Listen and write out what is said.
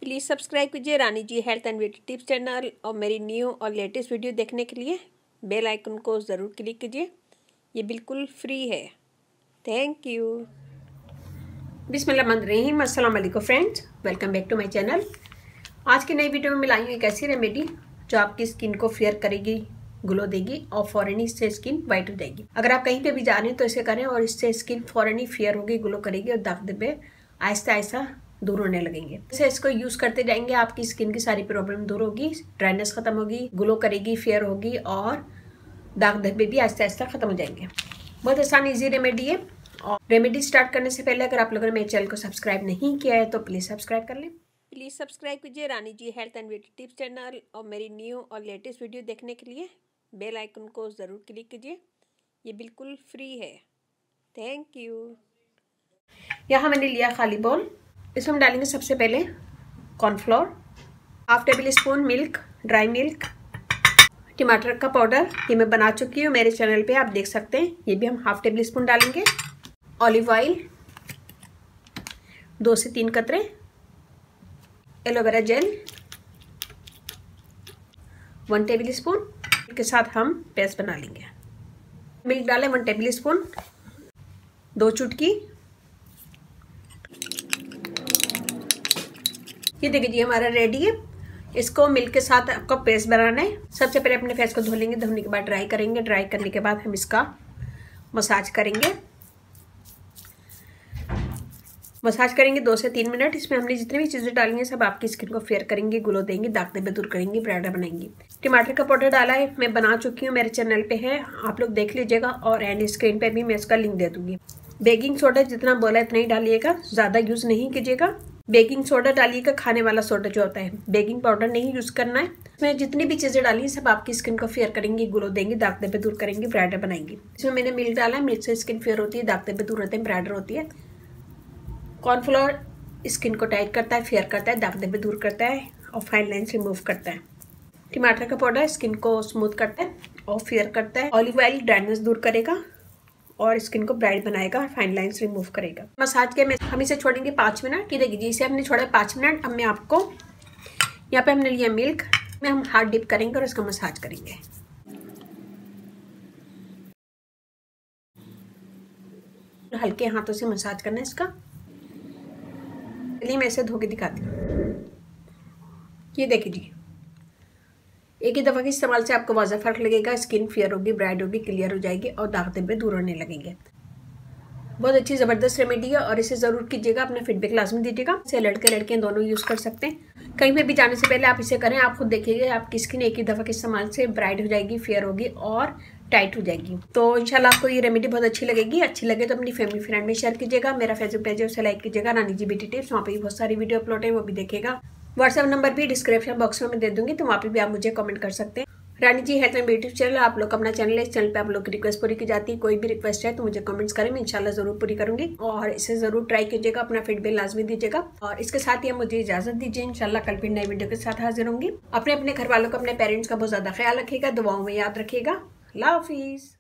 Please subscribe कीजिए Rani ji health and beauty tips channel और मेरी न्यू और लेटेस्ट वीडियो देखने के लिए बेल आइकन को ज़रूर क्लिक कीजिए। ये बिल्कुल फ्री है। Thank you. बिस्मिल्लाहिर्रहमानिर्रहीम। अस्सलाम वालेकुम friends, welcome back to my channel. आज की नई वीडियो में मैं लाई हूँ एक ऐसी रेमेडी जो आपकी स्किन को फेयर करेगी, ग्लो देगी और फ़ौरन ही इससे स्किन वाइट हो जाएगी। अगर आप कहीं पे भी जा रहे हैं तो इसे करें और इससे स्किन फ़ौरन ही फेयर होगी, ग्लो करेगी और दाग धब्बे आहिस्ता आहिस्ता दूर होने लगेंगे। जैसे इसको यूज करते जाएंगे आपकी स्किन की सारी प्रॉब्लम दूर होगी, ड्राइनेस खत्म होगी, ग्लो करेगी, फेयर होगी और दाग धब्बे भी आहिस्ता आहिस्ता खत्म हो जाएंगे। बहुत आसान इजी रेमेडी है। और रेमेडी स्टार्ट करने से पहले अगर आप लोगों ने मेरे चैनल को सब्सक्राइब नहीं किया है तो प्लीज़ सब्सक्राइब कर लें। प्लीज़ सब्सक्राइब कीजिए Rani ji health and beauty tips channel और मेरी न्यू और लेटेस्ट वीडियो देखने के लिए बेल आइकन को ज़रूर क्लिक कीजिए। ये बिल्कुल फ्री है। Thank you. यहाँ मैंने लिया खाली बाउल। इसमें हम डालेंगे सबसे पहले cornflour, half table spoon milk, dry milk, टमाटर का पाउडर, ये मैं बना चुकी हूँ मेरे चैनल पे, आप देख सकते हैं। ये भी हम हाफ टेबल स्पून डालेंगे। ऑलिव ऑयल 2 से 3 कतरे, एलोवेरा जेल 1 टेबल स्पून के साथ हम पेस्ट बना लेंगे। मिल्क डालें 1 टेबल स्पून, 2 चुटकी। ये देखिए जी हमारा रेडी है। इसको मिल्क के साथ आपको पेस्ट बनाना है। सबसे पहले अपने फेस को धो लेंगे, धोने के बाद ड्राई करेंगे। ड्राई करने के बाद हम इसका मसाज करेंगे। मसाज करेंगे 2 से 3 मिनट। इसमें हमने जितनी भी चीज़ें डाली हैं सब आपकी स्किन को फेयर करेंगी, ग्लो देंगी, दाग धब्बे दूर करेंगी, ब्राइटर बनाएंगी। टमाटर का पाउडर डाला है, मैं बना चुकी हूँ, मेरे चैनल पे है, आप लोग देख लीजिएगा और एंड स्क्रीन पे भी मैं इसका लिंक दे दूँगी। बेकिंग सोडा जितना बोला इतना ही डालिएगा, ज़्यादा यूज़ नहीं कीजिएगा। बेकिंग सोडा डालिएगा, खाने वाला सोडा जो होता है, बेकिंग पाउडर नहीं यूज़ करना है। इसमें जितनी भी चीज़ें डाली हैं सब आपकी स्किन को फेयर करेंगी, ग्लो देंगी, दाग धब्बे दूर करेंगी, ब्राइटर बनाएंगी। इसमें मैंने मिल्क डाला है, मिल्क से स्किन फेयर होती है, दाग धब्बे दूर होते हैं, ब्राइटर होती है। कॉर्नफ्लोर स्किन को टाइट करता है, फेयर करता है, दाग धब्बे दूर करता है और फाइन लाइन्स रिमूव करता है। टमाटर का पाउडर स्किन को स्मूथ करता है और फेयर करता है। ऑलिव ऑयल ड्राइनेस दूर करेगा और स्किन को ब्राइट बनाएगा, फाइन लाइन्स रिमूव करेगा। मसाज के में हम इसे छोड़ेंगे 5 मिनट। ये देखिए इसे हमने छोड़ा 5 मिनट। अब मैं आपको यहाँ पे हमने लिया मिल्क में हम हाथ डिप करेंगे और इसका मसाज करेंगे। हल्के हाथों से मसाज करना है इसका। चलिए मैं इसे धो के दिखाती हूँ। ये देखिए जी, एक ही दफ़ा के इस्तेमाल से आपको वाज़ा फ़र्क लगेगा, स्किन फेयर होगी, ब्राइट होगी, क्लियर हो जाएगी और दाग धब्बे दूर होने लगेंगे। बहुत अच्छी ज़बरदस्त रेमेडी है और इसे ज़रूर कीजिएगा, अपना फीडबैक लाजमी दीजिएगा। इसे लड़के लड़कियाँ दोनों यूज़ कर सकते हैं। कहीं पे भी जाने से पहले आप इसे करें, आप खुद देखिएगा आपकी स्किन एक ही दफ़ा के इस्तेमाल से ब्राइट हो जाएगी, फेयर होगी और टाइट हो जाएगी। तो इंशाल्लाह आपको ये रेमेडी बहुत अच्छी लगेगी। अच्छी लगे तो अपनी फैमिली फ्रेंड में शेयर कीजिएगा। मेरा फेसबुक पेज है उसे लाइक कीजिएगा, रानी जी ब्यूटी टिप्स, वहाँ पे भी बहुत सारी वीडियो अपलोड है, वो भी देखेगा। व्हाट्सएप नंबर भी डिस्क्रिप्शन बॉक्स में मैं दे दूँगी, तो वहाँ पे भी आप मुझे कमेंट कर सकते हैं। रानी ji health and beauty channel आप लोग अपना चैनल है, इस चैनल पे आप लोग की रिक्वेस्ट पूरी की जाती है। कोई भी रिक्वेस्ट है तो मुझे कमेंट्स करें, मैं इंशाल्लाह ज़रूर पूरी करूंगी और इसे ज़रूर ट्राई कीजिएगा, अपना फीडबैक लाजमी दीजिएगा। और इसके साथ ही मुझे इजाज़त दीजिए, इंशाल्लाह कल फिर नई वीडियो के साथ हाजिर होंगी। अपने घर वालों को, अपने पेरेंट्स का बहुत ज़्यादा ख्याल रखिएगा, दुआओं में याद रखिएगा। अल्लाह हाफिज़।